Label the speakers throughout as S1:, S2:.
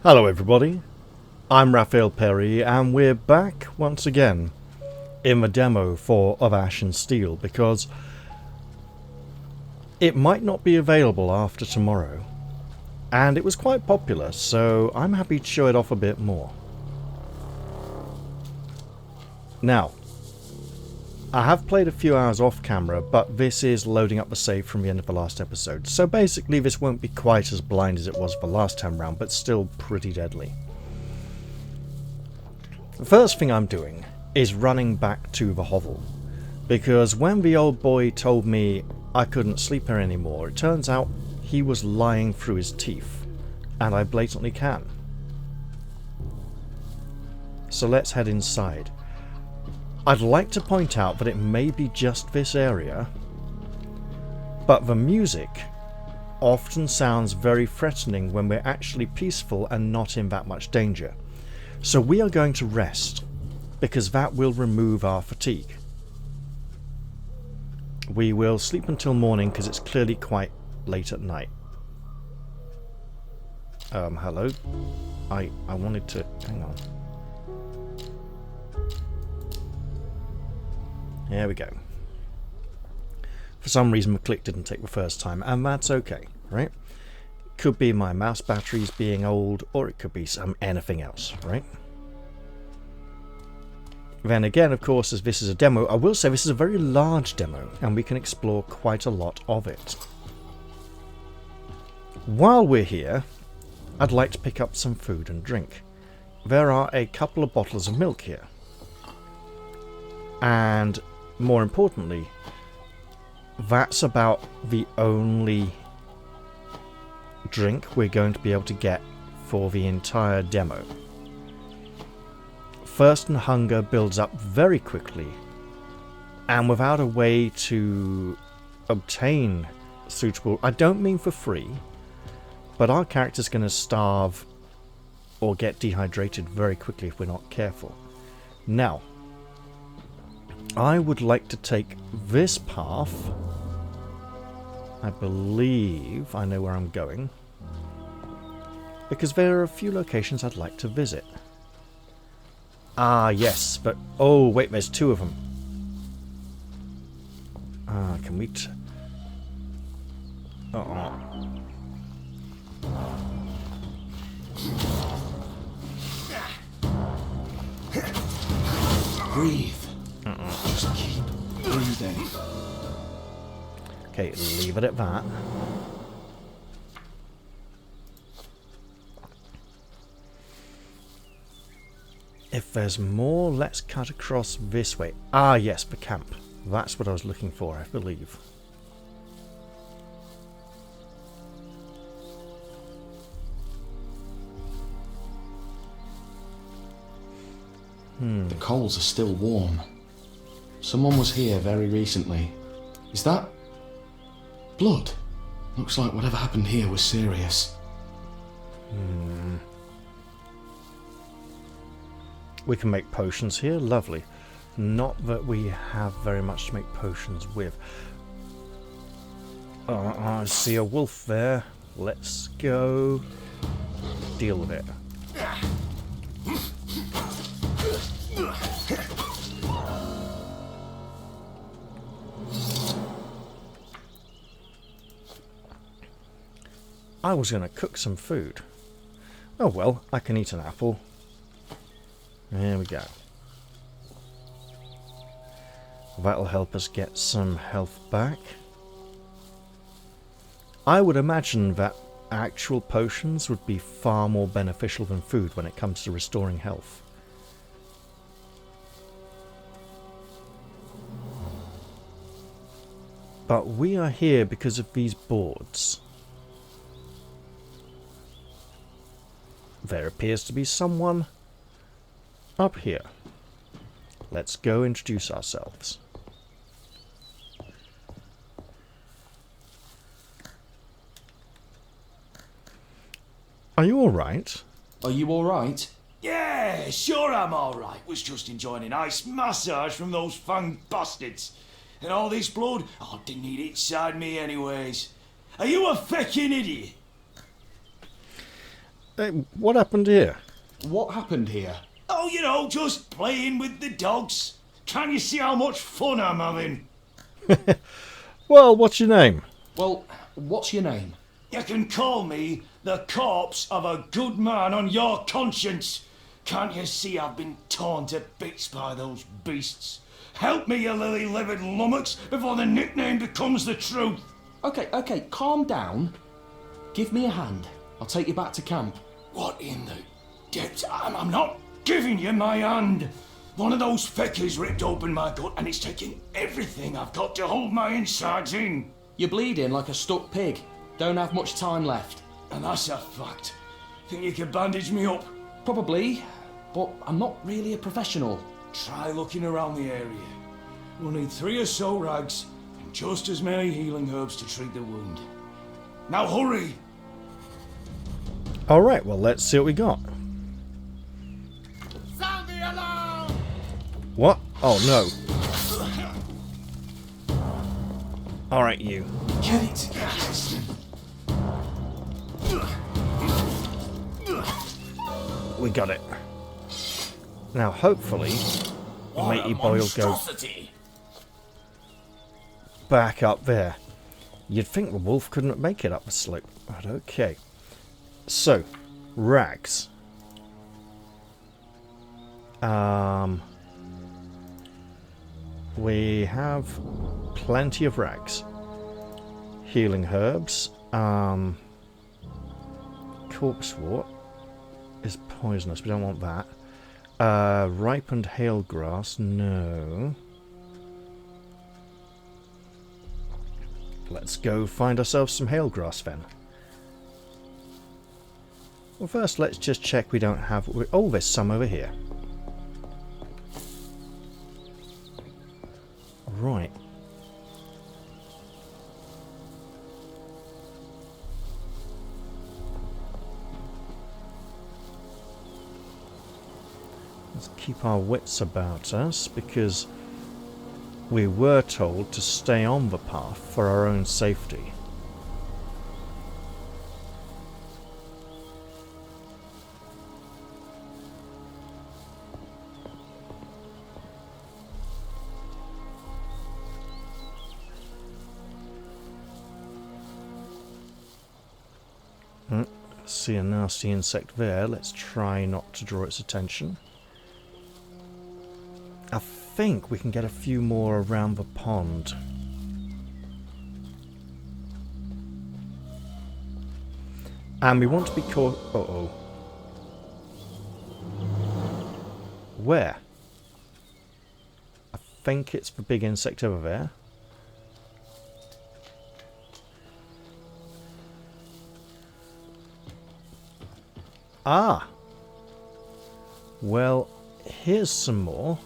S1: Hello everybody, I'm Raphael Perry and we're back once again in the demo for Of Ash and Steel because it might not be available after tomorrow and it was quite popular, so I'm happy to show it off a bit more. Now, I have played a few hours off camera, but this is loading up the save from the end of the last episode, so basically this won't be quite as blind as it was the last time round, but still pretty deadly. The first thing I'm doing is running back to the hovel, because when the old boy told me I couldn't sleep here anymore, it turns out he was lying through his teeth, and I blatantly can. So let's head inside. I'd like to point out that it may be just this area, but the music often sounds very threatening when we're actually peaceful and not in that much danger. So we are going to rest, because that will remove our fatigue. We will sleep until morning because it's clearly quite late at night. Hello? I wanted to... hang on. There we go. For some reason the click didn't take the first time, and that's okay, right? Could be my mouse batteries being old, or it could be anything else, right? Then again, of course, as this is a demo, I will say this is a very large demo, and we can explore quite a lot of it. While we're here, I'd like to pick up some food and drink. There are a couple of bottles of milk here. And more importantly, that's about the only drink we're going to be able to get for the entire demo. Thirst and hunger builds up very quickly, and without a way to obtain suitable... I don't mean for free, but our character's going to starve or get dehydrated very quickly if we're not careful. Now, I would like to take this path. I believe I know where I'm going, because there are a few locations I'd like to visit. Ah, yes, but... oh, wait, there's two of them. Ah, can we...
S2: Breathe. Just keep breathing.
S1: Okay, leave it at that. If there's more, let's cut across this way. Ah, yes, the camp. That's what I was looking for, I believe.
S2: The coals are still warm. Someone was here very recently. Is that blood? Looks like whatever happened here was serious.
S1: We can make potions here, lovely. Not that we have very much to make potions with. I see a wolf there. Let's go deal with it. I was going to cook some food. Oh well, I can eat an apple. There we go. That'll help us get some health back. I would imagine that actual potions would be far more beneficial than food when it comes to restoring health. But we are here because of these boards. There appears to be someone up here. Let's go introduce ourselves. Are you alright?
S2: Are you alright?
S3: Yeah, sure I'm alright. Was just enjoying a nice massage from those fang bastards. And all this blood, I didn't need it inside me anyways. Are you a feckin' idiot?
S1: Hey, what happened here?
S2: What happened here?
S3: Oh, you know, just playing with the dogs. Can't you see how much fun I'm having?
S1: Well, what's your name?
S2: Well, what's your name?
S3: You can call me the corpse of a good man on your conscience. Can't you see I've been torn to bits by those beasts? Help me, you lily-livered lummox, before the nickname becomes the truth.
S2: Okay, calm down. Give me a hand. I'll take you back to camp.
S3: What in the depths? I'm not giving you my hand. One of those feckers ripped open my gut and it's taking everything I've got to hold my insides in.
S2: You're bleeding like a stuck pig. Don't have much time left.
S3: And that's a fact. Think you could bandage me up?
S2: Probably, but I'm not really a professional.
S3: Try looking around the area. We'll need 3 or so rags and just as many healing herbs to treat the wound. Now hurry!
S1: Alright, well, let's see what we got.
S3: Sound the alarm!
S1: What? Oh, no. Alright, you.
S3: Get it together, Tristan.
S1: We got it. Now, hopefully, Matey Boy will go back up there. You'd think the wolf couldn't make it up the slope, but okay. So, rags. We have plenty of rags. Healing herbs. Corpsewort is poisonous. We don't want that. Ripened hail grass. No. Let's go find ourselves some hail grass then. Well, first let's just check we don't have... Oh, there's some over here. Right. Let's keep our wits about us, because we were told to stay on the path for our own safety. See a nasty insect there. Let's try not to draw its attention. I think we can get a few more around the pond. And we want to be caught... Uh-oh. Where? I think it's the big insect over there. Ah! Well, here's some more.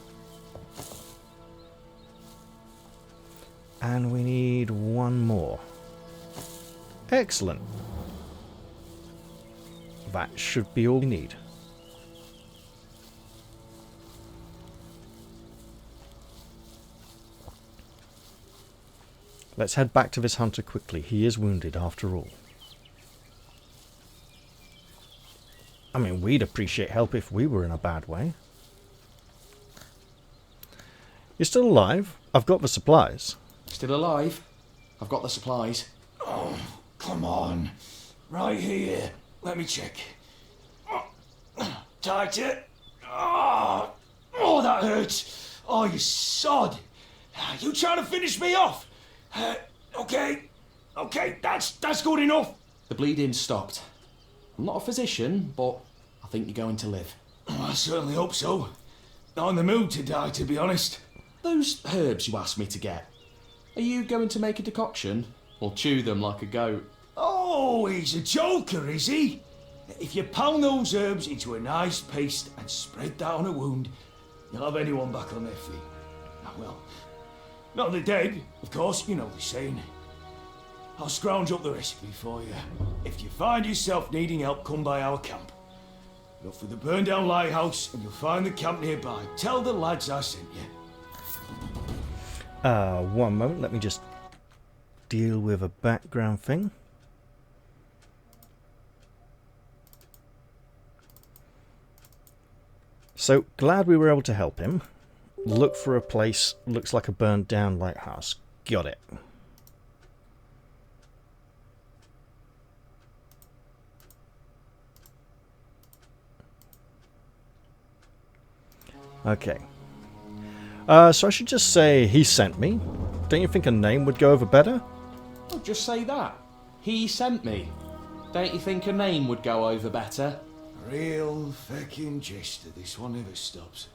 S1: And we need one more. Excellent. That should be all we need. Let's head back to this hunter quickly. He is wounded after all. I mean, we'd appreciate help if we were in a bad way. You're still alive? I've got the supplies.
S2: Still alive? I've got the supplies.
S3: Oh, come on. Right here. Let me check. Tighter. Oh, that hurts. Oh, you sod. You trying to finish me off? Okay, that's good enough.
S2: The bleeding stopped. I'm not a physician, but I think you're going to live.
S3: Oh, I certainly hope so. Not in the mood to die, to be honest.
S2: Those herbs you asked me to get, are you going to make a decoction? Or chew them like a goat?
S3: Oh, he's a joker, is he? If you pound those herbs into a nice paste and spread that on a wound, you'll have anyone back on their feet. Ah, well, not the dead, of course, you know the saying. I'll scrounge up the recipe for you. If you find yourself needing help, come by our camp. Look for the burned down lighthouse and you'll find the camp nearby. Tell the lads I sent you.
S1: One moment, let me just deal with a background thing. So, glad we were able to help him. Look for a place, looks like a burned down lighthouse. Got it. Okay. So I should just say he sent me. Don't you think a name would go over better?
S2: Oh, just say that. He sent me. Don't you think a name would go over better?
S3: Real feckin' jester, this one never stops.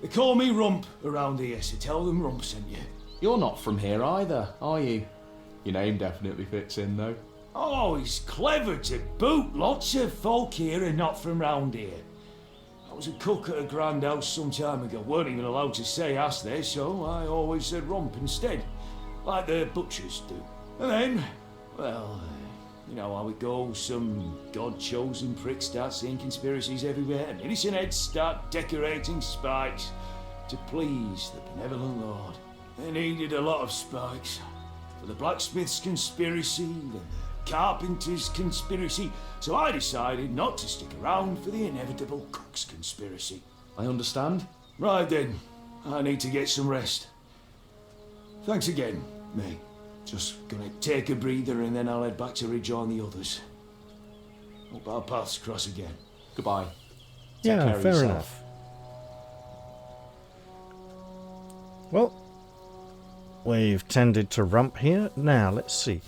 S3: They call me Rump around here, so tell them Rump sent you.
S2: You're not from here either, are you? Your name definitely fits in, though.
S3: Oh, he's clever to boot. Lots of folk here are not from round here. I was a cook at a grand house some time ago. Weren't even allowed to say ass there, so I always said Rump instead. Like the butchers do. And then, well, you know how it goes. Some god-chosen prick starts seeing conspiracies everywhere, and innocent heads start decorating spikes to please the benevolent Lord. They needed a lot of spikes. For the blacksmith's conspiracy, and the carpenter's conspiracy, so I decided not to stick around for the inevitable cook's conspiracy.
S2: I understand.
S3: Right then, I need to get some rest. Thanks again, mate. Just gonna take a breather and then I'll head back to rejoin the others. Hope our paths cross again.
S2: Goodbye. Take care
S1: Yeah,
S2: of
S1: fair
S2: yourself.
S1: enough. Well, we've tended to Rump here. Now, let's see.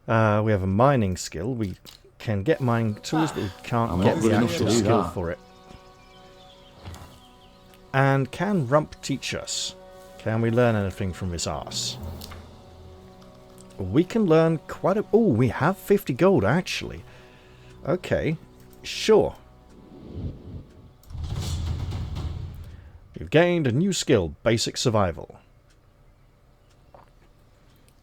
S1: We have a mining skill. We can get mining tools, but we can't
S2: I'm
S1: get
S2: not
S1: the
S2: good enough
S1: actual
S2: to do
S1: skill
S2: that.
S1: for it. And can Rump teach us? Can we learn anything from this arse? We can learn quite a... Oh, we have 50 gold, actually. Okay, sure. You've gained a new skill, Basic Survival.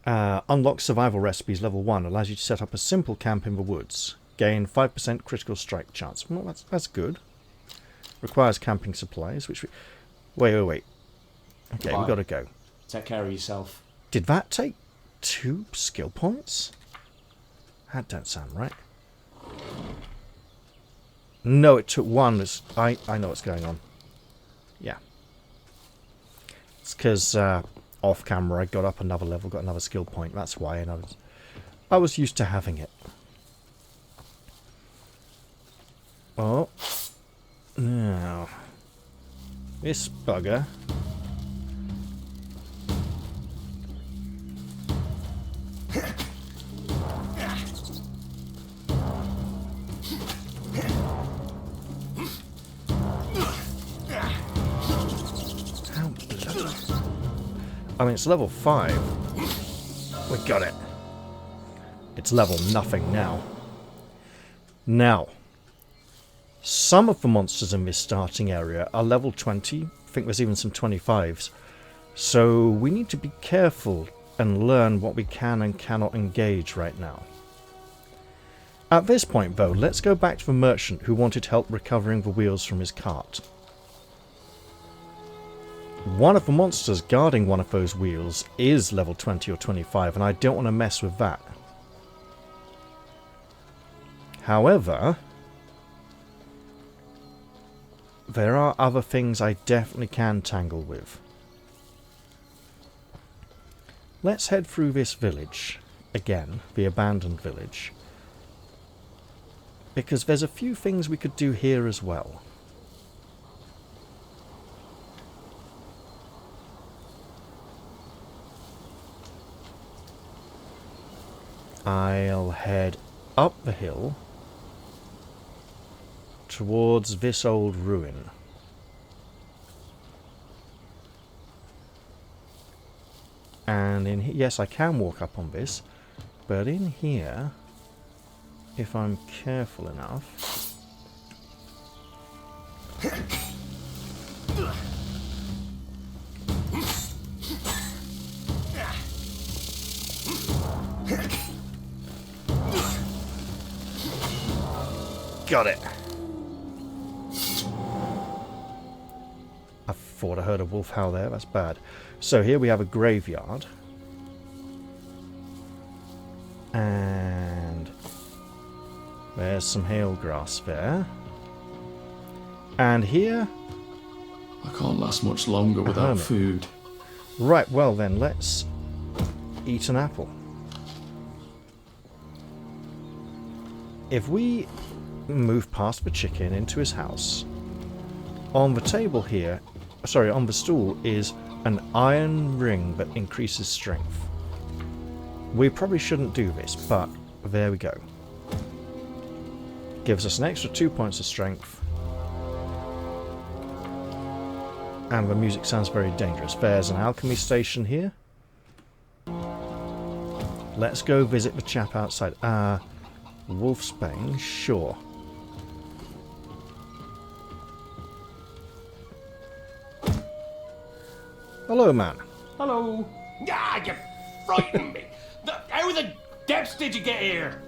S1: Unlock survival recipes level 1. Allows you to set up a simple camp in the woods. Gain 5% critical strike chance. Well, that's good. Requires camping supplies, which we... Wait. Okay,
S2: Goodbye.
S1: we gotta go.
S2: Take care of yourself.
S1: Did that take 2 skill points? That don't sound right. No, it took 1. I know what's going on. Yeah. It's because off camera I got up another level, got another skill point. That's why, and I was used to having it. Oh. Now. This bugger. I mean, it's level 5. We got it. It's level nothing now. Now, some of the monsters in this starting area are level 20. I think there's even some 25s. So we need to be careful and learn what we can and cannot engage right now. At this point, though, let's go back to the merchant who wanted help recovering the wheels from his cart. One of the monsters guarding one of those wheels is level 20 or 25, and I don't want to mess with that. However, there are other things I definitely can tangle with. Let's head through this village, again, the abandoned village, because there's a few things we could do here as well. I'll head up the hill towards this old ruin. And in yes, I can walk up on this, but in here, if I'm careful enough... Got it. I thought I heard a wolf howl there. That's bad. So here we have a graveyard. And there's some hail grass there. And here...
S2: I can't last much longer without
S1: hermit.
S2: food.
S1: Right, well then, let's eat an apple. If we move past the chicken into his house, on the table here, sorry, on the stool is an iron ring that increases strength. We probably shouldn't do this, but there we go. Gives us an extra 2 points of strength. And the music sounds very dangerous. There's an alchemy station here. Let's go visit the chap outside. Wolfsbane, sure. Hello, man.
S3: Hello. Ah, you frightened me. How the depths did you get here?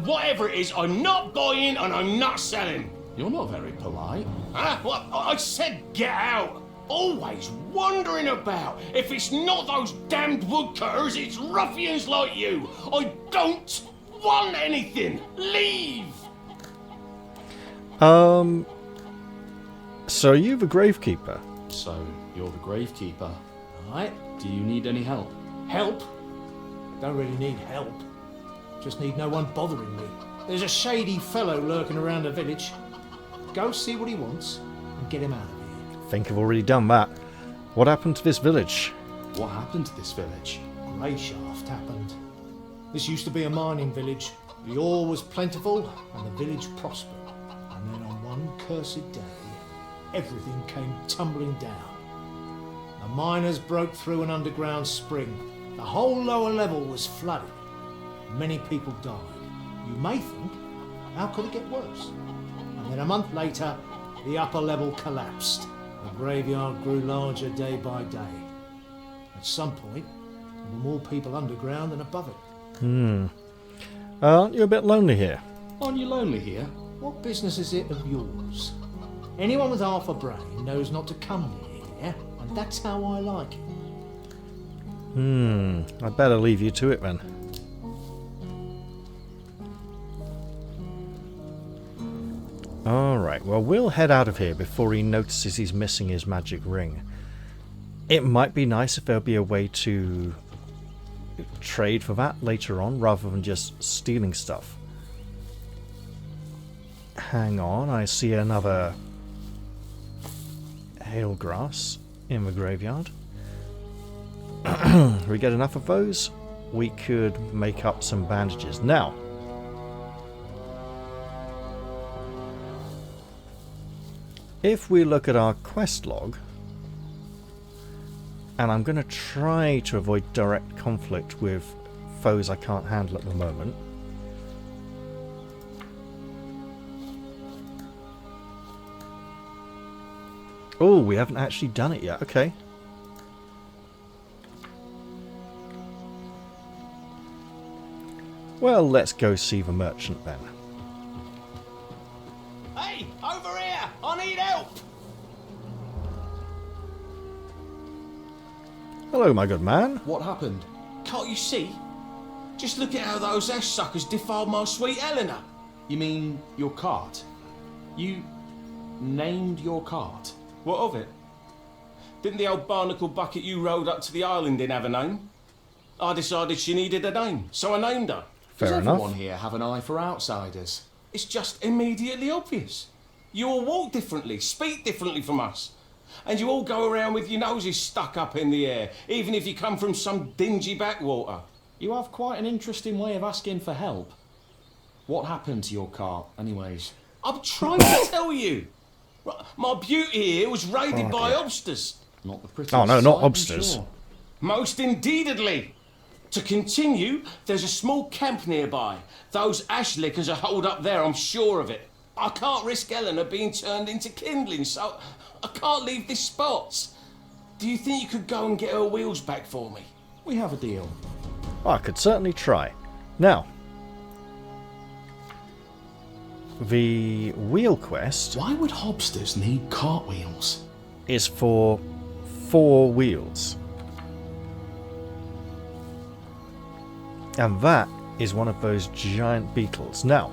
S3: Whatever it is, I'm not buying and I'm not selling.
S2: You're not very polite.
S3: Huh? Well, I said get out. Always wandering about. If it's not those damned woodcutters, it's ruffians like you. I don't want anything. Leave.
S1: So are you the gravekeeper?
S2: So, you're the gravekeeper. Right. Do you need any help?
S4: Help? Don't really need help. Just need no one bothering me. There's a shady fellow lurking around the village. Go see what he wants and get him out of here.
S1: I think I've already done that. What happened to this village?
S2: What happened to this village?
S4: Greyshaft happened. This used to be a mining village. The ore was plentiful and the village prospered. And then on one cursed day, everything came tumbling down. The miners broke through an underground spring. The whole lower level was flooded. Many people died. You may think, how could it get worse? And then a month later, the upper level collapsed. The graveyard grew larger day by day. At some point, there were more people underground than above it.
S1: Aren't you a bit lonely here?
S2: Aren't you lonely here?
S4: What business is it of yours? Anyone with half a brain knows not to come near here, and that's how I like it.
S1: I'd better leave you to it then. Alright, well we'll head out of here before he notices he's missing his magic ring. It might be nice if there'll be a way to trade for that later on, rather than just stealing stuff. Hang on, I see another hail grass in the graveyard. We get enough of those, we could make up some bandages. Now, if we look at our quest log, and I'm going to try to avoid direct conflict with foes I can't handle at the moment. Oh, we haven't actually done it yet. Okay. Well, let's go see the merchant then.
S3: Hey, over here! I need help!
S1: Hello, my good man.
S2: What happened?
S3: Can't you see? Just look at how those ash suckers defiled my sweet Eleanor.
S2: You mean your cart? You named your cart?
S3: What of it? Didn't the old barnacle bucket you rode up to the island in have a name? I decided she needed a name, so I named her.
S1: Fair
S2: Does
S1: enough.
S2: everyone here have an eye for outsiders?
S3: It's just immediately obvious. You all walk differently, speak differently from us. And you all go around with your noses stuck up in the air, even if you come from some dingy backwater.
S2: You have quite an interesting way of asking for help. What happened to your cart, anyways?
S3: I'm trying to tell you. My beauty here was raided by obsters.
S2: Not the prettiest
S1: Oh, no, not
S2: sight, I'm
S1: obsters.
S2: sure.
S3: Most indeededly. To continue, there's a small camp nearby. Those ash lickers are holed up there, I'm sure of it. I can't risk Eleanor being turned into kindling, so I can't leave this spot. Do you think you could go and get her wheels back for me?
S2: We have a deal.
S1: I could certainly try. Now, the wheel quest
S2: Why would hobsters need cartwheels?
S1: is for 4 wheels. And that is one of those giant beetles. Now,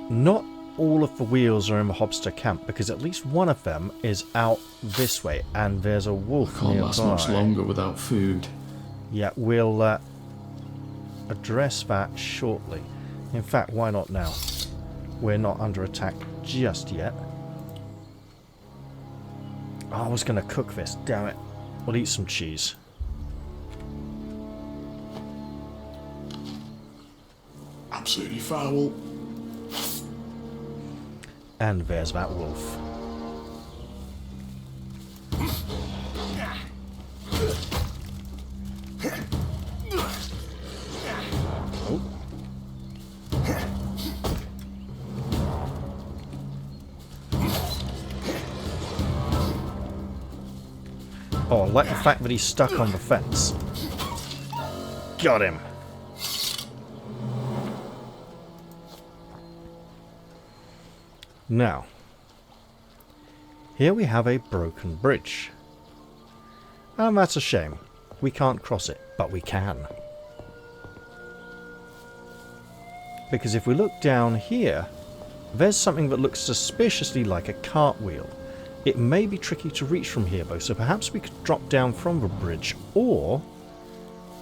S1: not all of the wheels are in the Hobster camp, because at least one of them is out this way, and there's a wolf
S2: Can't
S1: nearby.
S2: last much longer without food.
S1: Yeah, we'll address that shortly. In fact, why not now? We're not under attack just yet. Oh, I was going to cook this, damn it. We'll eat some cheese.
S2: Absolutely foul.
S1: And there's that wolf. Oh. Oh, I like the fact that he's stuck on the fence. Got him. Now, here we have a broken bridge. And that's a shame. We can't cross it, but we can. Because if we look down here, there's something that looks suspiciously like a cartwheel. It may be tricky to reach from here though, so perhaps we could drop down from the bridge, or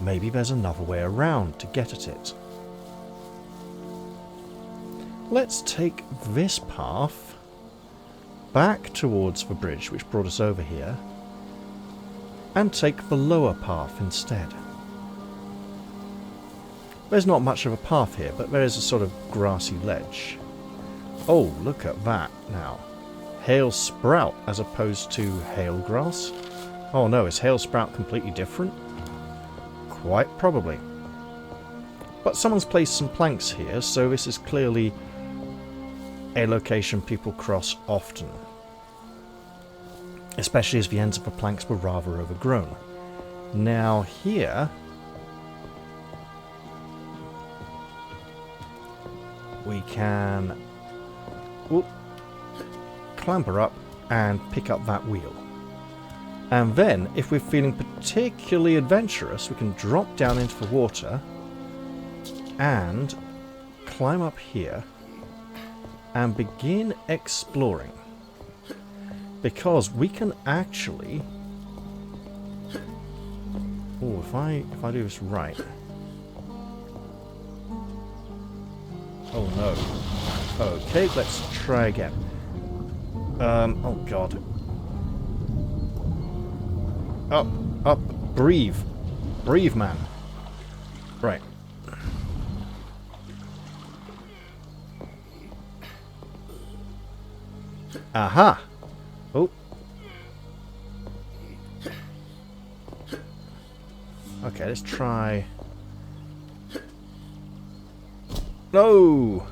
S1: maybe there's another way around to get at it. Let's take this path back towards the bridge, which brought us over here, and take the lower path instead. There's not much of a path here, but there is a sort of grassy ledge. Oh, look at that now. Hail sprout as opposed to hail grass. Oh no, is hail sprout completely different? Quite probably. But someone's placed some planks here, so this is clearly a location people cross often. Especially as the ends of the planks were rather overgrown. Now here we can clamber up and pick up that wheel. And then, if we're feeling particularly adventurous, we can drop down into the water and climb up here and begin exploring. Because we can actually... Oh, if I do this right... Oh no. Okay, let's try again. Oh god. Up, breathe. Breathe, man. Right. Aha! Oh. Okay, let's try... No!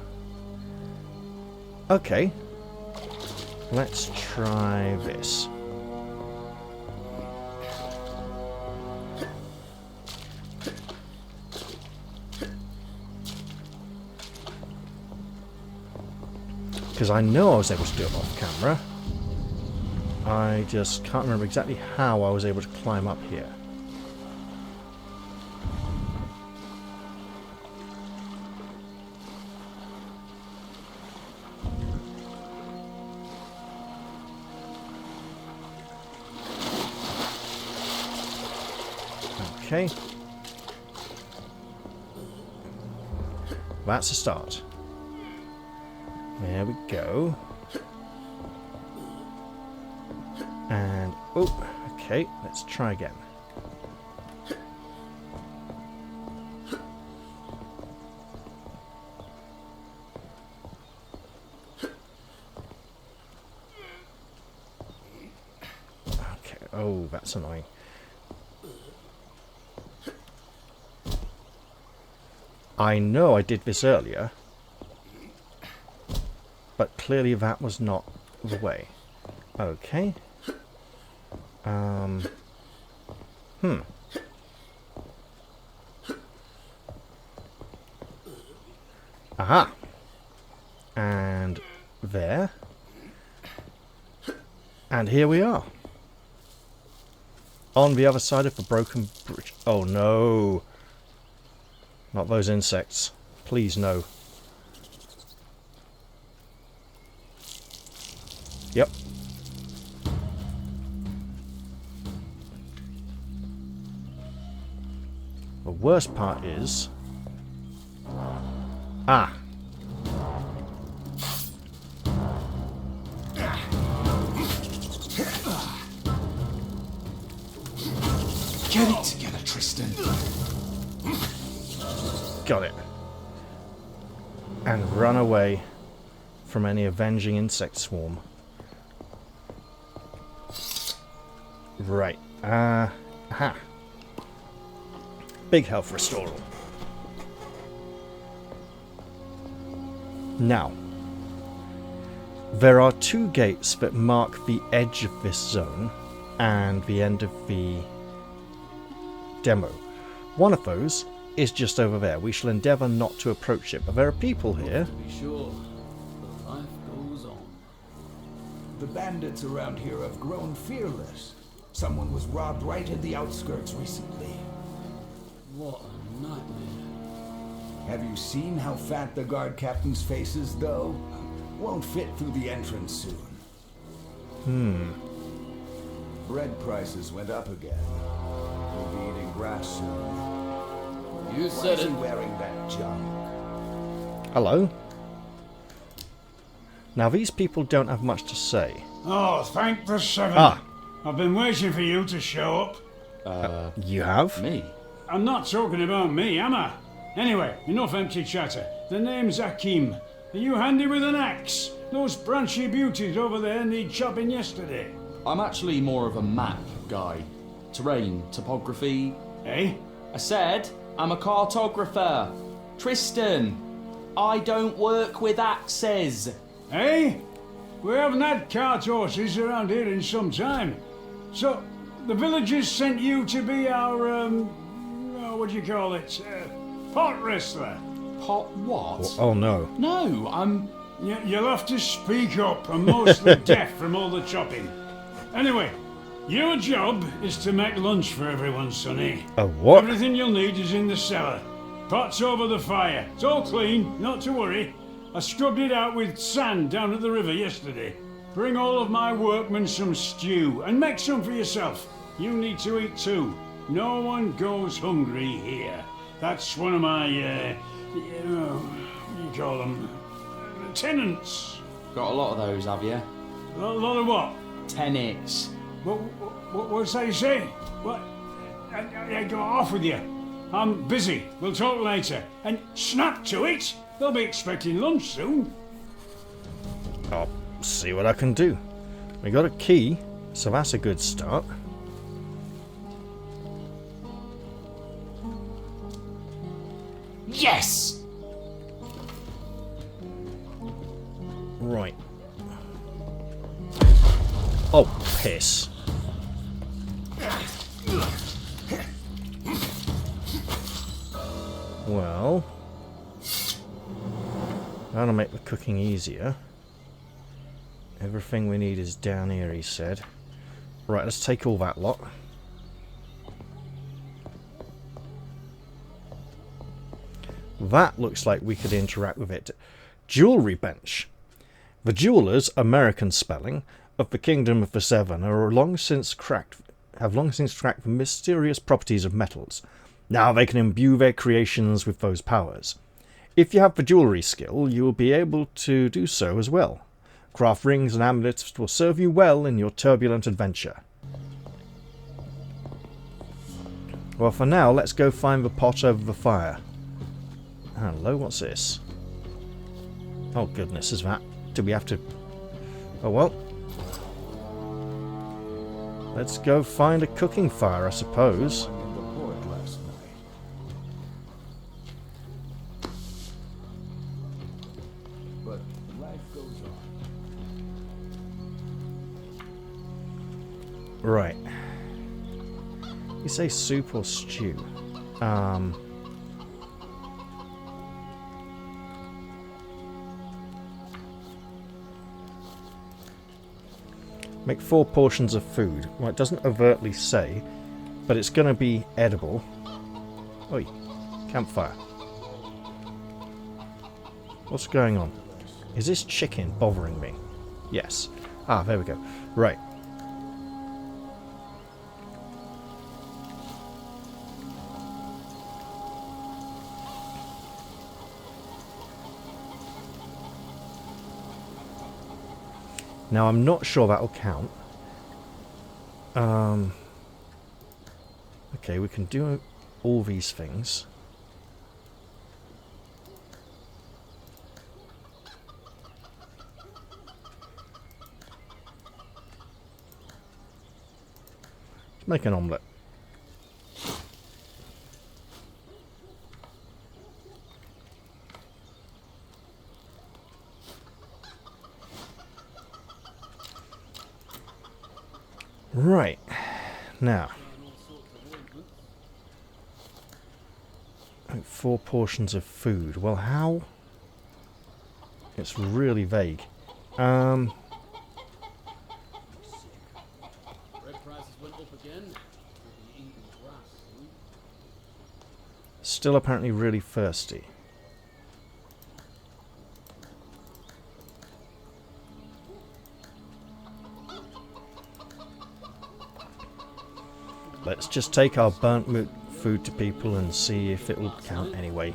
S1: Okay. Let's try this. Because I know I was able to do it off camera. I just can't remember exactly how I was able to climb up here. Okay. That's a start. There we go. And, oh, okay, let's try again. Okay, oh, that's annoying. I know I did this earlier, but clearly that was not the way. Okay. Aha! And there. And here we are. On the other side of the broken bridge. Oh no! Not those insects. Please no. Yep. The worst part is... Ah.
S3: Get it together, Tristan.
S1: Got it. And run away from any avenging insect swarm. Right. Aha. Big health restoral. Now, there are 2 gates that mark the edge of this zone and the end of the demo. One of those is just over there. We shall endeavour not to approach it, but there are people here.
S5: To be sure, but life goes on.
S3: The bandits around here have grown fearless. Someone was robbed right in the outskirts recently.
S5: What a nightmare.
S3: Have you seen how fat the guard captain's face is, though? Won't fit through the entrance soon. Bread prices went up again. We'll be eating grass soon.
S5: You
S3: Why
S5: said
S3: is he
S5: it.
S3: wearing that junk?
S1: Hello. Now these people don't have much to say.
S6: Oh, thank the seven.
S1: Ah.
S6: I've been waiting for you to show up.
S1: You have?
S2: Me?
S6: I'm not talking about me, am I? Anyway, enough empty chatter. The name's Hakim. Are you handy with an axe? Those branchy beauties over there need chopping yesterday.
S2: I'm actually more of a map guy. Terrain, topography.
S6: Eh?
S2: I said, I'm a cartographer. Tristan, I don't work with axes.
S6: Eh? We haven't had cart horses around here in some time. So, the villagers sent you to be our, what do you call it? Pot wrestler.
S2: Pot what?
S1: Oh no.
S2: No, I'm...
S6: You'll have to speak up. I'm mostly deaf from all the chopping. Anyway, your job is to make lunch for everyone, Sonny.
S1: A what?
S6: Everything you'll need is in the cellar. Pots over the fire. It's all clean, not to worry. I scrubbed it out with sand down at the river yesterday. Bring all of my workmen some stew, and make some for yourself. You need to eat too. No one goes hungry here. That's one of my, what do you call them? Tenants.
S2: Got a lot of those, have you?
S6: A lot of what?
S2: Tenants.
S6: What's that you say? What? I go off with you. I'm busy. We'll talk later. And snap to it. They'll be expecting lunch soon.
S1: I'll see what I can do. We got a key, so that's a good start.
S2: Yes!
S1: Right. Oh, piss. Well, that'll make the cooking easier. Everything we need is down here, he said. Right, let's take all that lot. That looks like we could interact with it. Jewelry bench. The jewelers, American spelling, of the Kingdom of the Seven have long since cracked the mysterious properties of metals. Now they can imbue their creations with those powers. If you have the jewelry skill, you will be able to do so as well. Craft rings and amulets that will serve you well in your turbulent adventure. Well, for now, let's go find the pot over the fire. Hello, what's this? Oh goodness, is that? Do we have to... Oh well. Let's go find a cooking fire, I suppose.
S3: One in the port last night. But life goes on.
S1: Right. You say soup or stew? Make 4 portions of food. Well, it doesn't overtly say, but it's going to be edible. Oi, campfire. What's going on? Is this chicken bothering me? Yes. Ah, there we go. Right. Now, I'm not sure that'll count. Okay, we can do all these things. Let's make an omelette. Right, now, 4 portions of food. Well, how? It's really vague.
S5: Bread prices went up again. We'll be eating grass soon.
S1: Still apparently really thirsty. Let's just take our burnt food to people and see if it will count anyway.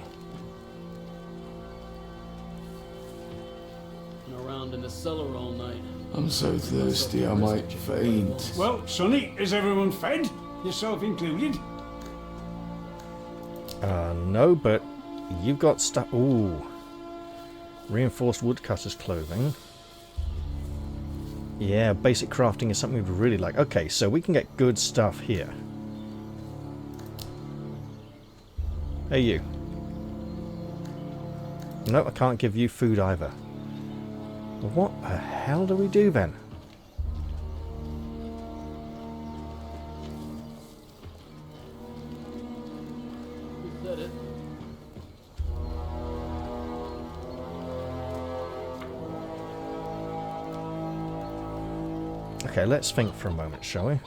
S5: Been around in the cellar all night.
S2: I'm so thirsty I might faint.
S6: Well, Sonny, is everyone fed? Yourself included?
S1: No, but you've got stuff. Ooh. Reinforced woodcutter's clothing. Yeah, basic crafting is something we'd really like. Okay, so we can get good stuff here. Hey, you. No, I can't give you food either. Well, what the hell do we do then?
S5: Who said it?
S1: Okay, let's think for a moment, shall we?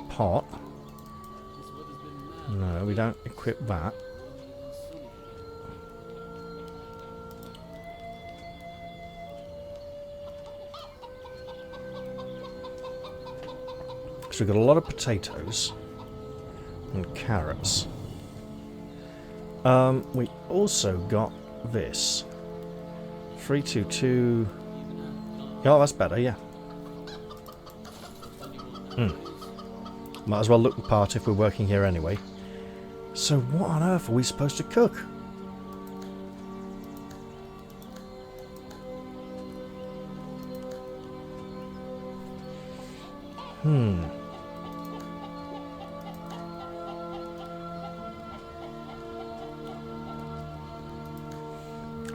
S1: Pot.
S5: This weather's been mad.
S1: No, we don't equip that. So we've got a lot of potatoes and carrots. We also got this. 322. Oh, that's better, yeah. Might as well look the part if we're working here anyway. So what on earth are we supposed to cook?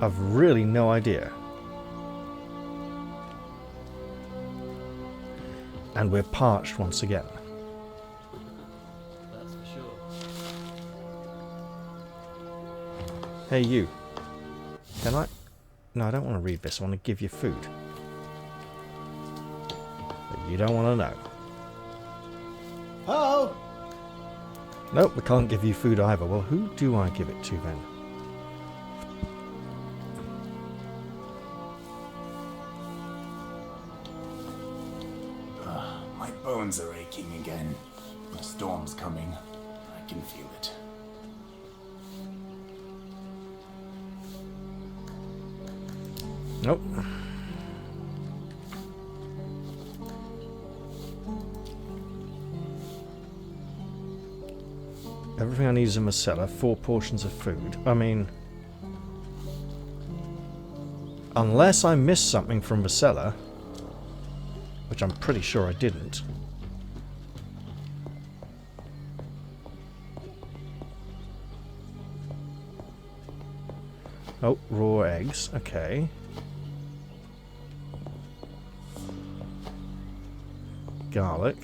S1: I've really no idea. And we're parched once again.
S5: That's for sure.
S1: Hey, you. Can I? No, I don't want to read this. I want to give you food. But you don't want to know.
S4: Oh!
S1: Nope, we can't give you food either. Well, who do I give it to then?
S3: My bones are aching again. The storm's coming. I can feel it.
S1: Nope. Everything I need is in my cellar. 4 portions of food. I mean, unless I missed something from the cellar, which I'm pretty sure I didn't. Oh, raw eggs. Okay. Garlic.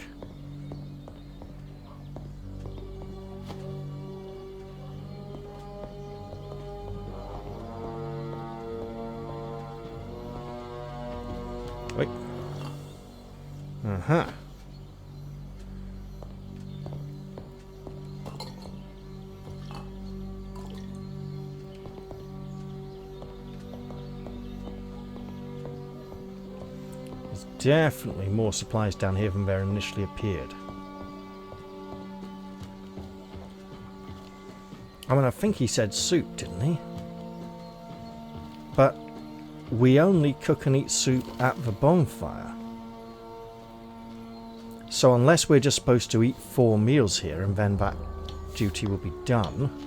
S1: Wait. Uh-huh. definitely more supplies down here than there initially appeared. I mean, I think he said soup, didn't he? But we only cook and eat soup at the bonfire. So unless we're just supposed to eat 4 meals here and then that duty will be done.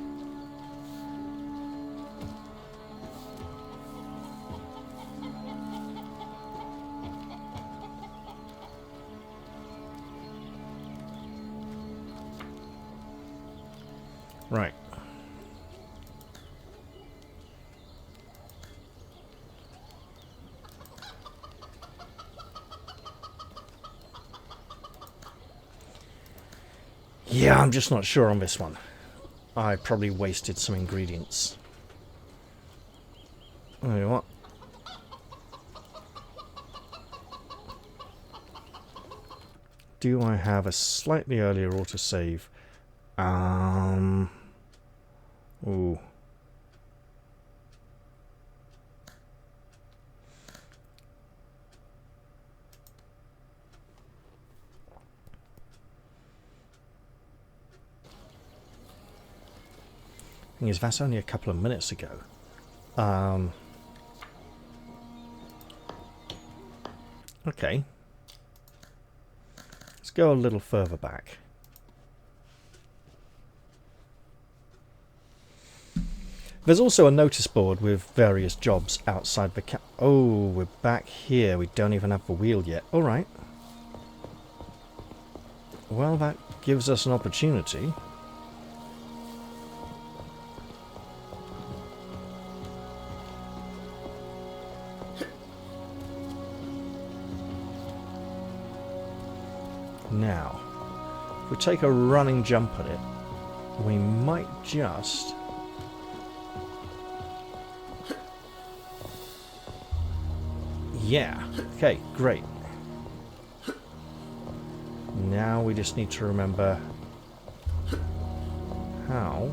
S1: Right. Yeah, I'm just not sure on this one. I probably wasted some ingredients. You know what? Do I have a slightly earlier autosave? Ooh. Thing is, that's only a couple of minutes ago. Okay. Let's go a little further back. There's also a notice board with various jobs outside the Oh, we're back here. We don't even have the wheel yet. Alright. Well, that gives us an opportunity. Now, if we take a running jump at it, we might just... Yeah, okay, great. Now we just need to remember how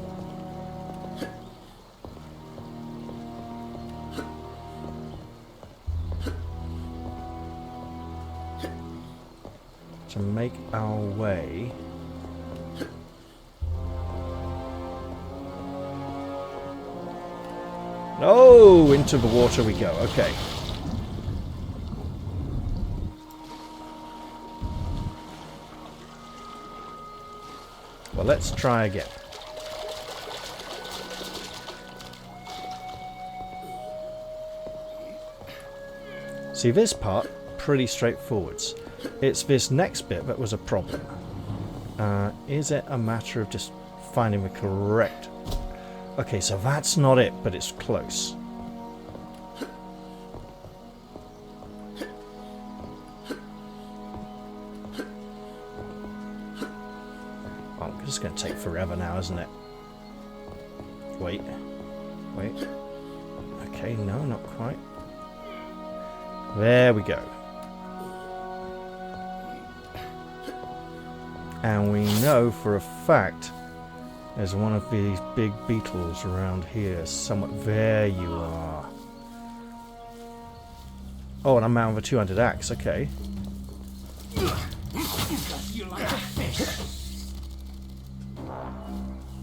S1: to make our way Oh, into the water we go. Okay. Well, let's try again. See, this part, pretty straightforwards. It's this next bit that was a problem. Is it a matter of just finding the correct... Okay, so that's not it, but it's close. Oh, this is going to take forever now, isn't it? Wait. Wait. Okay, no, not quite. There we go. And we know for a fact there's one of these big beetles around here somewhat. There you are. Oh, and I'm out of a 200 axe, okay.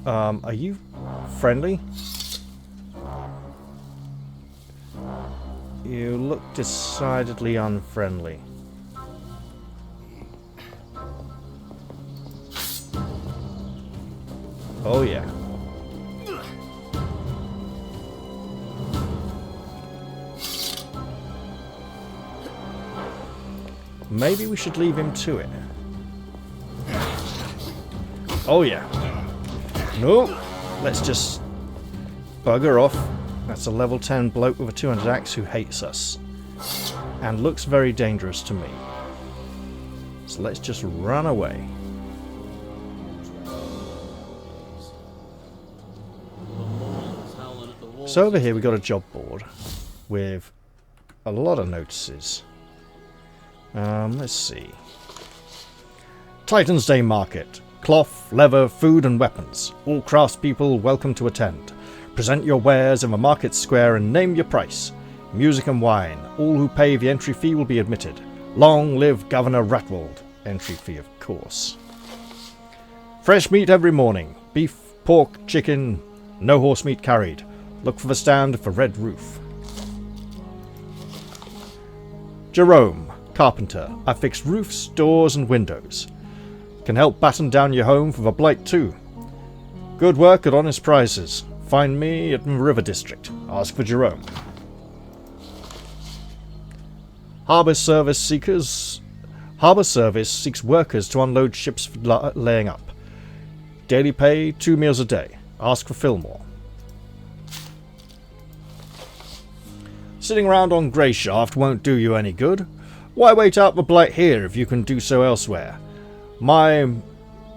S1: Are you friendly? You look decidedly unfriendly. Oh yeah. Maybe we should leave him to it. Oh yeah. No, let's just bugger off. That's a level 10 bloke with a 200 axe who hates us. And looks very dangerous to me. So let's just run away. So over here we got a job board with a lot of notices. Let's see. Titan's Day Market. Cloth, leather, food and weapons. All craftspeople welcome to attend. Present your wares in the market square and name your price. Music and wine. All who pay the entry fee will be admitted. Long live Governor Ratwold. Entry fee, of course. Fresh meat every morning. Beef, pork, chicken. No horse meat carried. Look for the stand for Red Roof. Jerome, carpenter. I fix roofs, doors and windows. Can help batten down your home for the blight too. Good work at honest prices. Find me at the River District. Ask for Jerome. Harbour Service seeks workers to unload ships for laying up. Daily pay, 2 meals a day. Ask for Fillmore. Sitting around on Greyshaft won't do you any good. Why wait out the blight here if you can do so elsewhere? My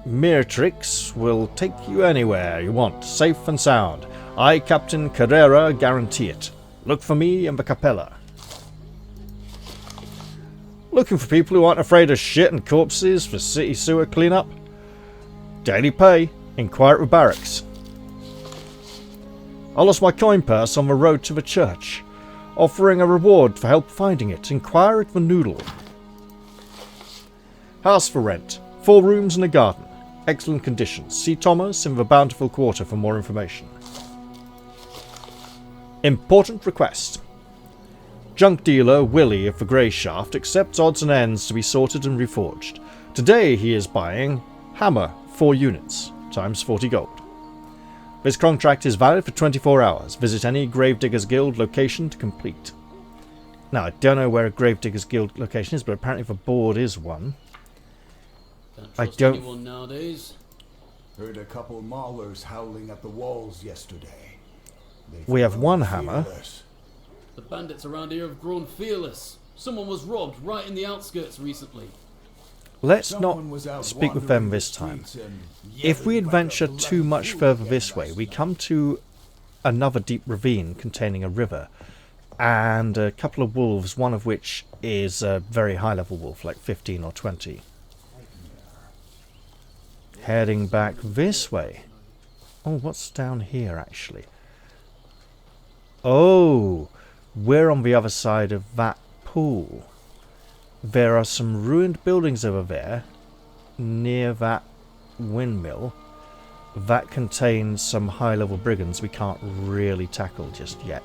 S1: Meretrix will take you anywhere you want, safe and sound. I, Captain Carrera, guarantee it. Look for me in the Capella. Looking for people who aren't afraid of shit and corpses for city sewer cleanup? Daily pay. Inquire at the barracks. I lost my coin purse on the road to the church. Offering a reward for help finding it. Inquire at the Noodle. House for rent. 4 rooms and a garden. Excellent condition. See Thomas in the Bountiful Quarter for more information. Important request. Junk dealer Willie of the Greyshaft accepts odds and ends to be sorted and reforged. Today he is buying hammer 4 units, times 40 gold. This contract is valid for 24 hours. Visit any Gravediggers Guild location to complete. Now, I don't know where a Gravediggers Guild location is, but apparently the board is one.
S5: Don't trust anyone nowadays.
S7: Heard a couple maulers howling at the walls yesterday.
S1: We have one hammer.
S5: The bandits around here have grown fearless. Someone was robbed right in the outskirts recently.
S1: Let's not speak with them this time. If we adventure too much further this way, we come to another deep ravine containing a river and a couple of wolves, one of which is a very high level wolf, like 15 or 20. Heading back this way. Oh, what's down here actually? Oh, we're on the other side of that pool. There are some ruined buildings over there near that windmill that contains some high level brigands we can't really tackle just yet.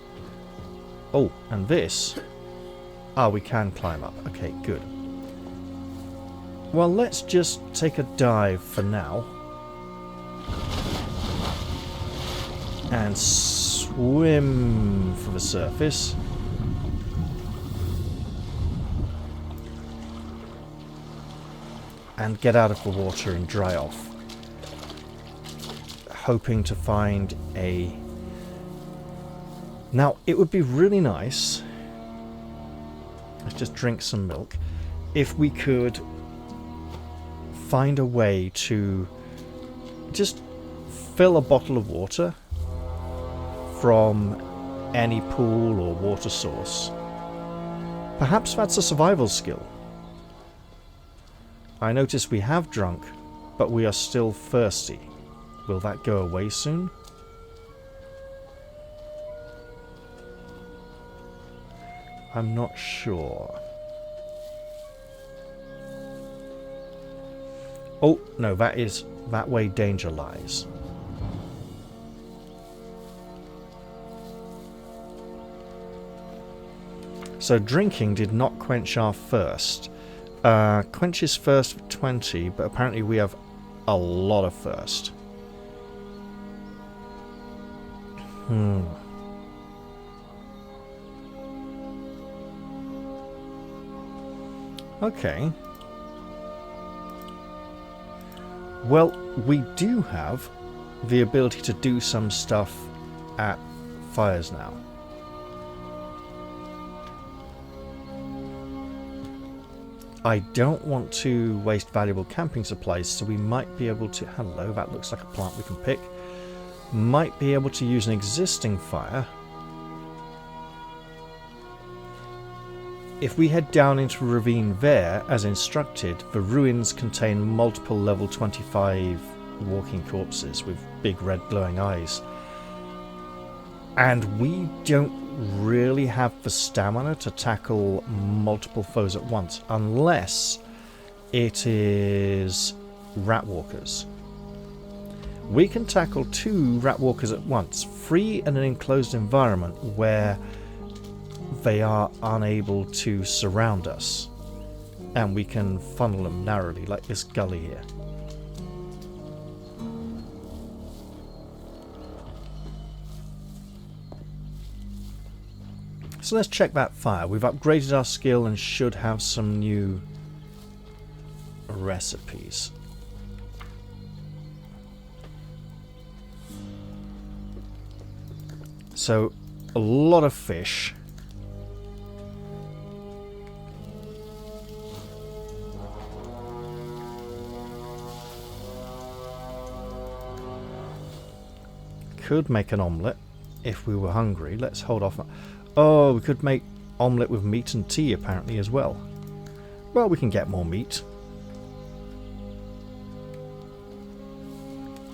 S1: Oh, and this. Ah, we can climb up. Okay, good. Well, let's just take a dive for now. And swim for the surface. And get out of the water and dry off. Hoping to find a... Now, it would be really nice... Let's just drink some milk. If we could find a way to just fill a bottle of water from any pool or water source. Perhaps that's a survival skill. I notice we have drunk, but we are still thirsty. Will that go away soon? I'm not sure. Oh, no, that way danger lies. So drinking did not quench our thirst. Quenches thirst for 20, but apparently we have a lot of thirst. Okay. Well, we do have the ability to do some stuff at fires now. I don't want to waste valuable camping supplies, so we might be able to... Hello, that looks like a plant we can pick. Might be able to use an existing fire. If we head down into a ravine there, as instructed, the ruins contain multiple level 25 walking corpses with big red glowing eyes. And we don't really have the stamina to tackle multiple foes at once, unless it is rat walkers. We can tackle 2 rat walkers at once, free in an enclosed environment where they are unable to surround us, and we can funnel them narrowly, like this gully here. So let's check that fire. We've upgraded our skill and should have some new recipes. So, a lot of fish. Could make an omelette if we were hungry. Let's hold off. Oh, we could make omelette with meat and tea apparently as well. Well, we can get more meat.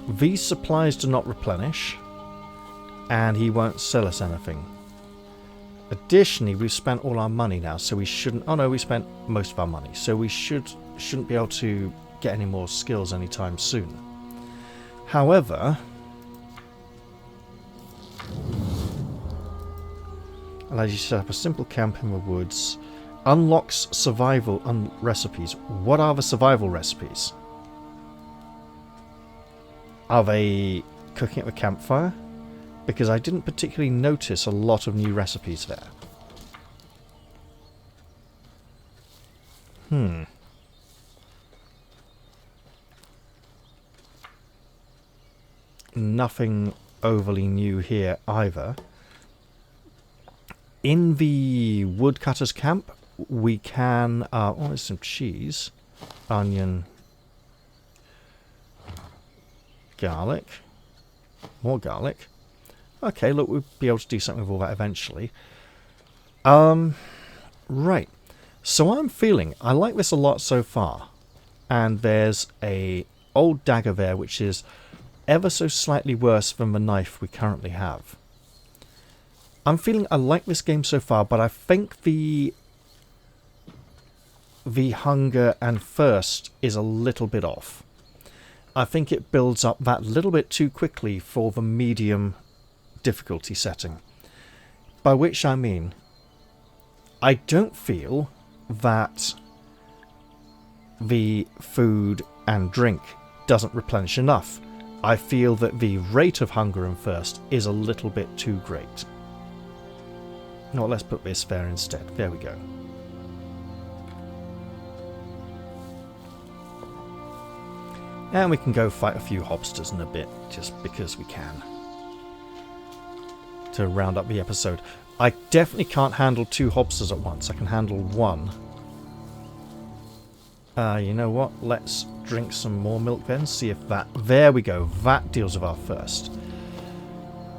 S1: These supplies do not replenish, and he won't sell us anything. Additionally, we've spent all our money now, so we shouldn't... Oh no, we spent most of our money, so we shouldn't be able to get any more skills anytime soon. However, allows you to set up a simple camp in the woods. Unlocks survival recipes. What are the survival recipes? Are they cooking at the campfire? Because I didn't particularly notice a lot of new recipes there. Nothing overly new here either. In the woodcutter's camp, we can... oh, there's some cheese. Onion. Garlic. More garlic. Okay, look, we'll be able to do something with all that eventually. Right. So I'm feeling... I like this a lot so far. And there's a old dagger there, which is ever so slightly worse than the knife we currently have. I'm feeling I like this game so far, but I think the hunger and thirst is a little bit off. I think it builds up that little bit too quickly for the medium difficulty setting. By which I mean, I don't feel that the food and drink doesn't replenish enough. I feel that the rate of hunger and thirst is a little bit too great. No, let's put this there instead. There we go. And we can go fight a few hobsters in a bit, just because we can. To round up the episode. I definitely can't handle 2 hobsters at once. I can handle 1. You know what? Let's drink some more milk then. See if that... There we go. That deals with our thirst.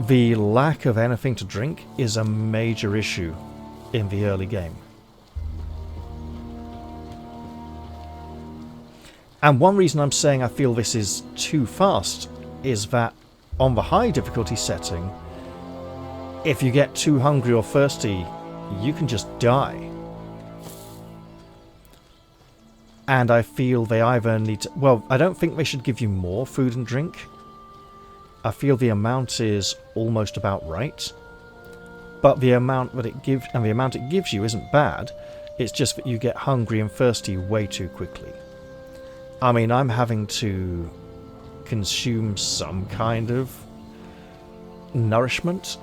S1: The lack of anything to drink is a major issue in the early game. And one reason I'm saying I feel this is too fast is that on the high difficulty setting, if you get too hungry or thirsty, you can just die. And I feel they either need to... Well, I don't think they should give you more food and drink. I feel the amount is almost about right. But the amount that it gives, and the amount it gives you isn't bad. It's just that you get hungry and thirsty way too quickly. I mean, I'm having to consume some kind of nourishment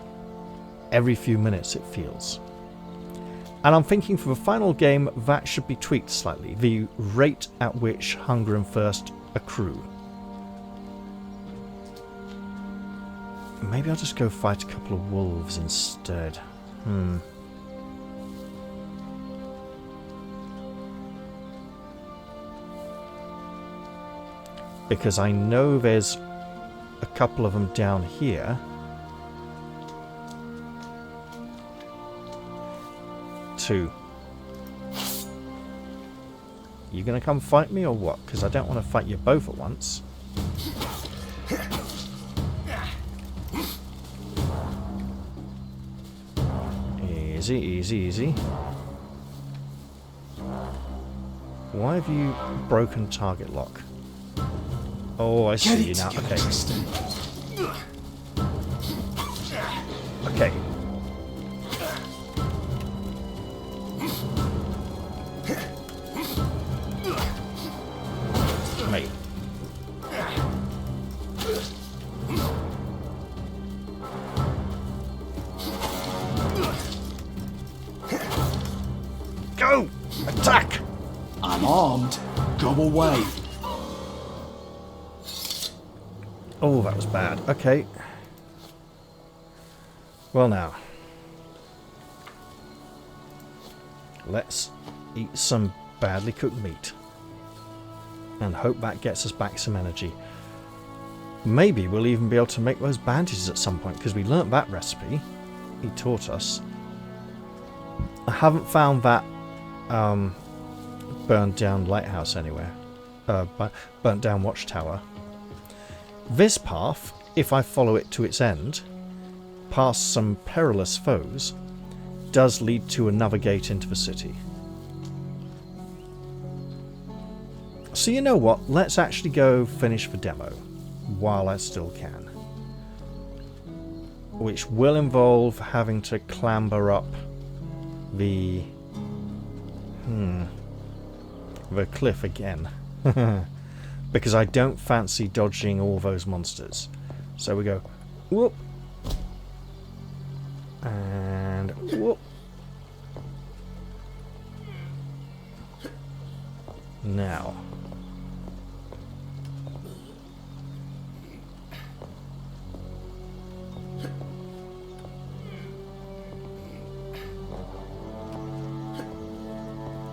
S1: every few minutes, it feels. And I'm thinking for the final game, that should be tweaked slightly. The rate at which hunger and thirst accrue. Maybe I'll just go fight a couple of wolves instead. Because I know there's a couple of them down here. 2. You gonna come fight me or what? Because I don't want to fight you both at once. Easy, easy, easy. Why have you broken target lock? Oh, I see you now. Okay.
S2: Tristan.
S1: Okay. Mate. Go! Attack!
S2: I'm armed. Go away.
S1: Oh, that was bad. Okay. Well now. Let's eat some badly cooked meat. And hope that gets us back some energy. Maybe we'll even be able to make those bandages at some point, because we learnt that recipe. He taught us. I haven't found that burned down lighthouse anywhere. Burnt down watchtower. This path, if I follow it to its end, past some perilous foes, does lead to another gate into the city. So you know what? Let's actually go finish the demo while I still can. Which will involve having to clamber up the cliff again. Because I don't fancy dodging all those monsters. So we go whoop and whoop. Now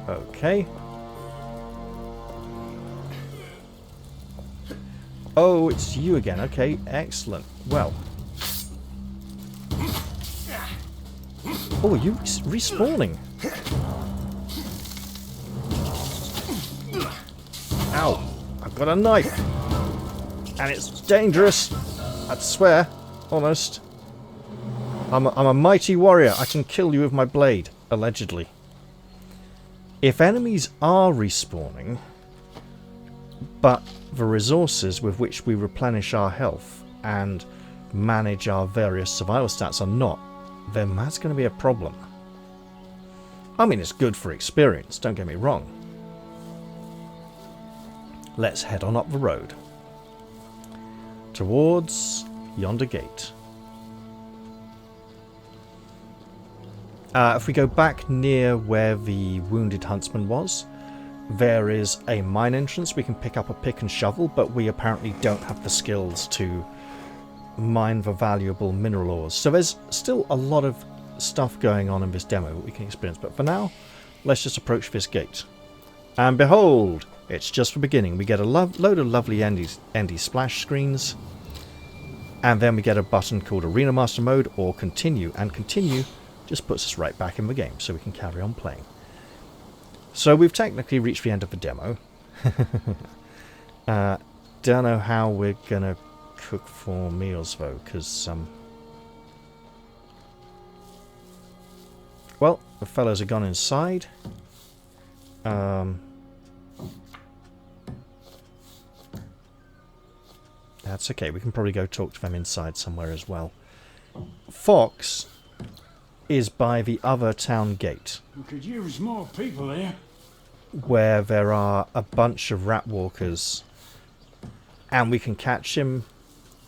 S1: okay. Oh, it's you again. Okay, excellent. Well. Oh, are you respawning? Ow. I've got a knife. And it's dangerous. I'd swear. Almost. I'm a mighty warrior. I can kill you with my blade. Allegedly. If enemies are respawning, but the resources with which we replenish our health and manage our various survival stats are not, then that's going to be a problem. I mean, it's good for experience, don't get me wrong. Let's head on up the road towards yonder gate. If we go back near where the wounded huntsman was, there is a mine entrance. We can pick up a pick and shovel, but we apparently don't have the skills to mine the valuable mineral ores. So there's still a lot of stuff going on in this demo that we can experience. But for now, let's just approach this gate. And behold, it's just the beginning. We get a load of lovely endy splash screens. And then we get a button called Arena Master Mode or Continue. And Continue just puts us right back in the game so we can carry on playing. So we've technically reached the end of the demo. Don't know how we're gonna cook 4 meals though, because well, the fellows are gone inside. That's okay, we can probably go talk to them inside somewhere as well. Fox is by the other town gate.
S6: We could use more people here.
S1: Where there are a bunch of rat walkers. And we can catch him.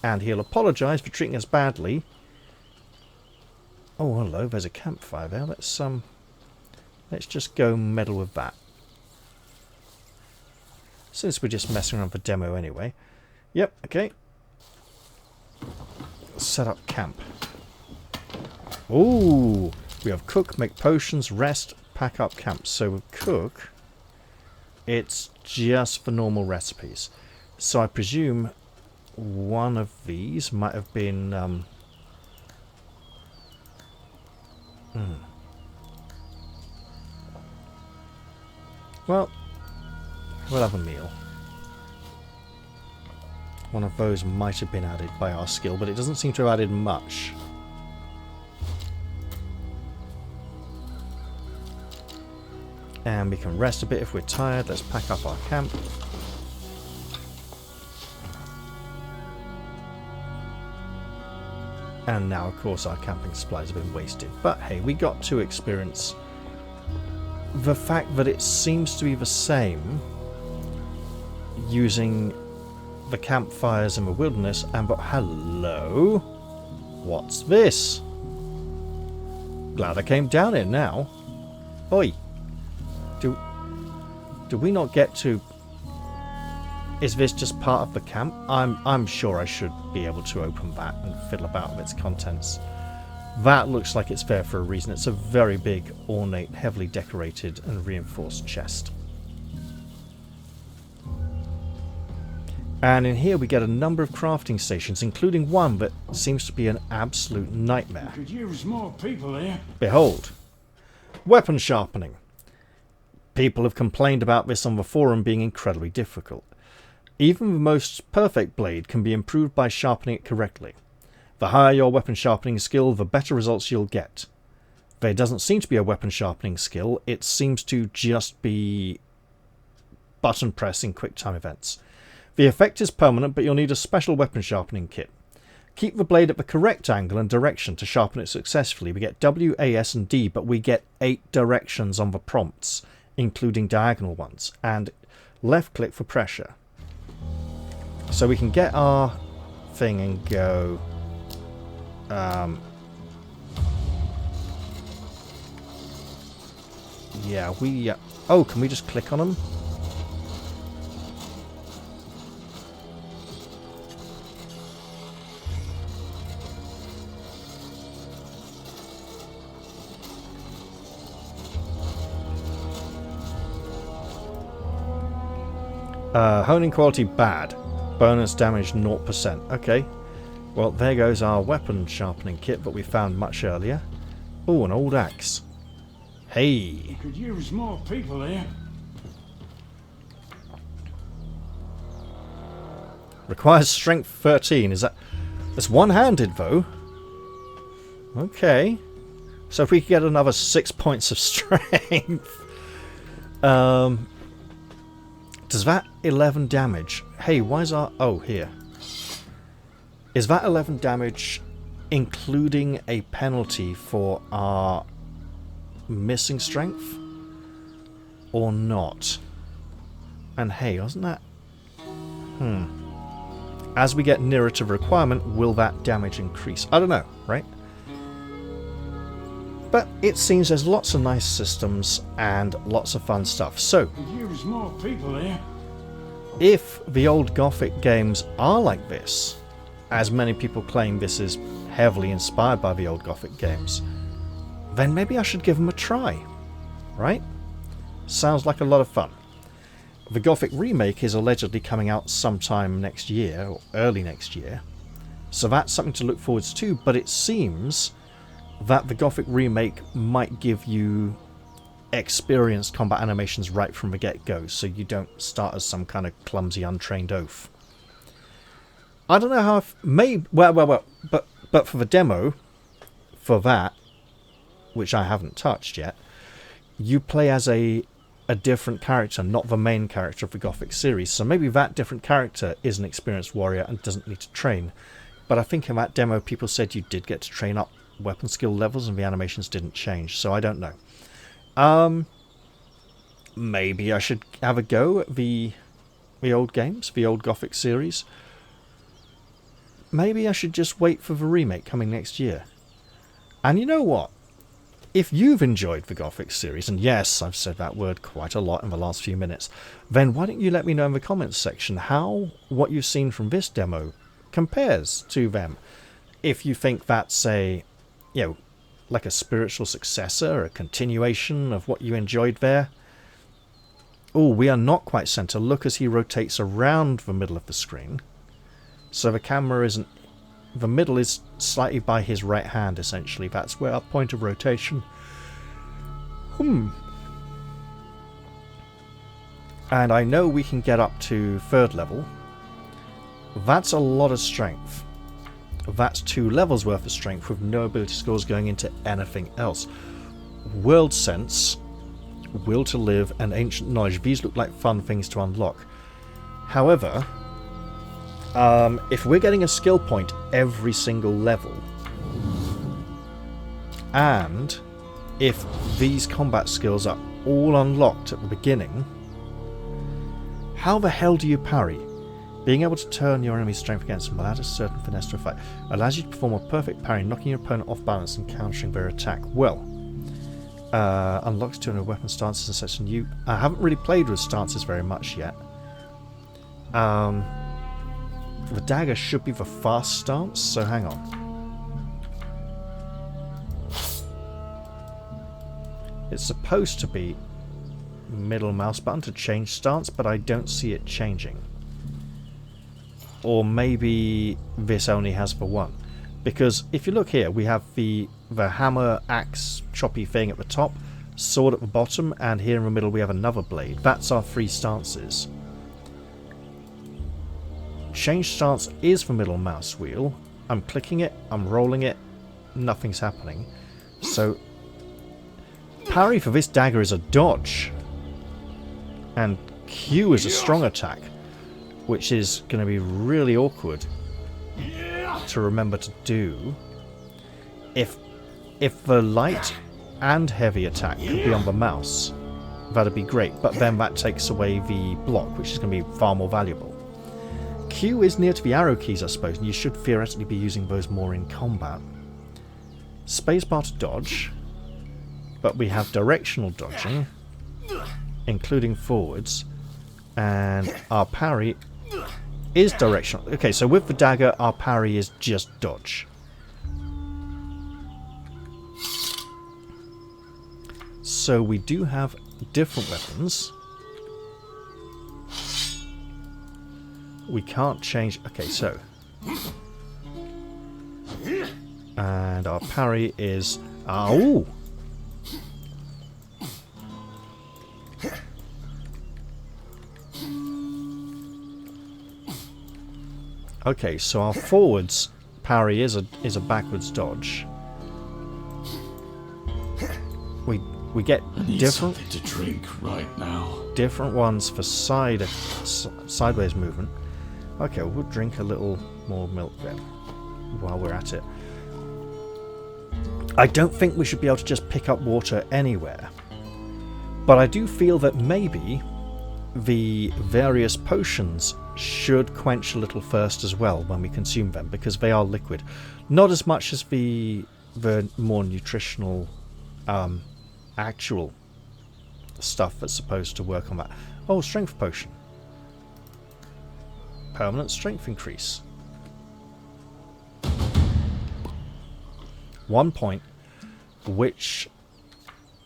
S1: And he'll apologise for treating us badly. Oh, hello, there's a campfire there. Let's just go meddle with that. Since we're just messing around for demo anyway. Yep, okay. Set up camp. Ooh, we have cook, make potions, rest, pack up camp. So with cook, it's just for normal recipes. So I presume one of these might have been well, we'll have a meal. One of those might have been added by our skill, but it doesn't seem to have added much. And we can rest a bit if we're tired. Let's pack up our camp. And now, of course, our camping supplies have been wasted. But hey, we got to experience the fact that it seems to be the same using the campfires in the wilderness. And but hello, what's this? Glad I came down here now. Oi, do we not get to? Is this just part of the camp? I'm sure I should be able to open that and fiddle about with its contents. That looks like it's there for a reason. It's a very big, ornate, heavily decorated and reinforced chest. And in here we get a number of crafting stations, including one that seems to be an absolute nightmare.
S6: Could use more people here.
S1: Behold, weapon sharpening. People have complained about this on the forum being incredibly difficult. Even the most perfect blade can be improved by sharpening it correctly. The higher your weapon sharpening skill, the better results you'll get. There doesn't seem to be a weapon sharpening skill, it seems to just be button pressing quick time events. The effect is permanent, but you'll need a special weapon sharpening kit. Keep the blade at the correct angle and direction to sharpen it successfully. We get W, A, S and D, but we get 8 directions on the prompts, including diagonal ones, and left click for pressure. So we can get our thing and go... yeah, we... oh, can we just click on them? Honing quality bad. Bonus damage 0%. Okay. Well, there goes our weapon sharpening kit that we found much earlier. Oh, an old axe. Hey.
S6: Could use more people here.
S1: Requires strength 13. Is that... that's one-handed, though. Okay. So if we could get another 6 points of strength... does that 11 damage... hey, why is our... oh, here. Is that 11 damage including a penalty for our missing strength? Or not? And hey, wasn't that... as we get nearer to the requirement, will that damage increase? I don't know, right? But it seems there's lots of nice systems and lots of fun stuff. So,
S6: Could use more people here.
S1: if the old Gothic games are like this, as many people claim this is heavily inspired by the old Gothic games, then maybe I should give them a try, right? Sounds like a lot of fun. The Gothic remake is allegedly coming out sometime next year, or early next year, so that's something to look forward to, but it seems that the Gothic remake might give you experienced combat animations right from the get-go, so you don't start as some kind of clumsy, untrained oaf. I don't know how but for the demo, for that, which I haven't touched yet, you play as a different character, not the main character of the Gothic series, so maybe that different character is an experienced warrior and doesn't need to train. But I think in that demo people said you did get to train up weapon skill levels and the animations didn't change, so I don't know. Maybe I should have a go at the old games, the old Gothic series. Maybe I should just wait for the remake coming next year. And you know what? If you've enjoyed the Gothic series, and yes, I've said that word quite a lot in the last few minutes, then why don't you let me know in the comments section how what you've seen from this demo compares to them. If you think that's a, like a spiritual successor, a continuation of what you enjoyed there. Oh, we are not quite center. Look as he rotates around the middle of the screen. So the camera isn't... the middle is slightly by his right hand, essentially. That's where our point of rotation. And I know we can get up to 3rd level. That's a lot of strength. That's 2 levels worth of strength with no ability scores going into anything else. World sense will to live, and ancient knowledge. These look like fun things to unlock. However, if we're getting a skill point every single level, and if these combat skills are all unlocked at the beginning, how the hell do you parry? Being able to turn your enemy's strength against them will add a certain finesse to a fight. Allows you to perform a perfect parry, knocking your opponent off balance and countering their attack. Well, unlocks 200 weapon stances and such. And I haven't really played with stances very much yet. The dagger should be the fast stance, so hang on. It's supposed to be middle mouse button to change stance, but I don't see it changing. Or maybe this only has for one. Because if you look here, we have the hammer, axe, choppy thing at the top, sword at the bottom, and here in the middle we have another blade. That's our 3 stances. Change stance is the middle mouse wheel. I'm clicking it, I'm rolling it, nothing's happening. So, parry for this dagger is a dodge. And Q is a strong attack, which is going to be really awkward to remember to do. If the light and heavy attack could be on the mouse, that'd be great, but then that takes away the block, which is going to be far more valuable. Q is near to the arrow keys, I suppose, and you should theoretically be using those more in combat. Spacebar to dodge, but we have directional dodging, including forwards, and our parry is directional. Okay, so with the dagger, our parry is just dodge. So we do have different weapons. We can't change... Okay, so... And our parry is... Oh! Okay, so our forwards parry is a backwards dodge. We get different
S2: something to drink right now.
S1: Different ones for sideways movement. Okay, we'll drink a little more milk then while we're at it. I don't think we should be able to just pick up water anywhere, but I do feel that maybe the various potions should quench a little thirst as well when we consume them, because they are liquid. Not as much as the more nutritional actual stuff that's supposed to work on that. Oh, strength potion. Permanent strength increase. 1 point, which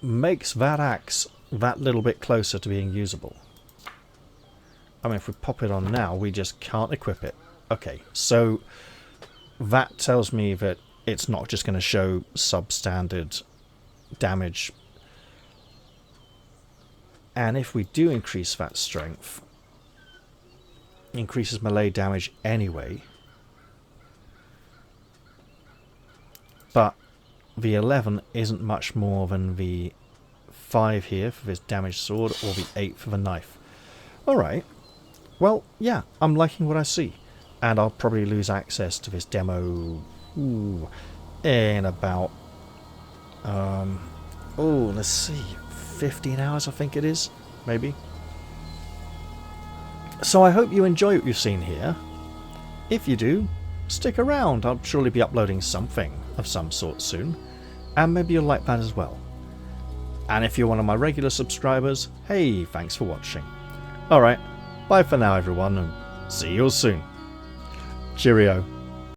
S1: makes that axe that little bit closer to being usable. I mean, if we pop it on now, we just can't equip it. Okay, so that tells me that it's not just going to show substandard damage. And if we do increase that strength, increases melee damage anyway. But the 11 isn't much more than the 5 here for this damaged sword, or the 8 for the knife. Alright. Well, yeah, I'm liking what I see. And I'll probably lose access to this demo in about... oh, let's see. 15 hours, I think it is. Maybe. So I hope you enjoy what you've seen here. If you do, stick around. I'll surely be uploading something of some sort soon. And maybe you'll like that as well. And if you're one of my regular subscribers, hey, thanks for watching. Alright, bye for now everyone, and see you all soon. Cheerio.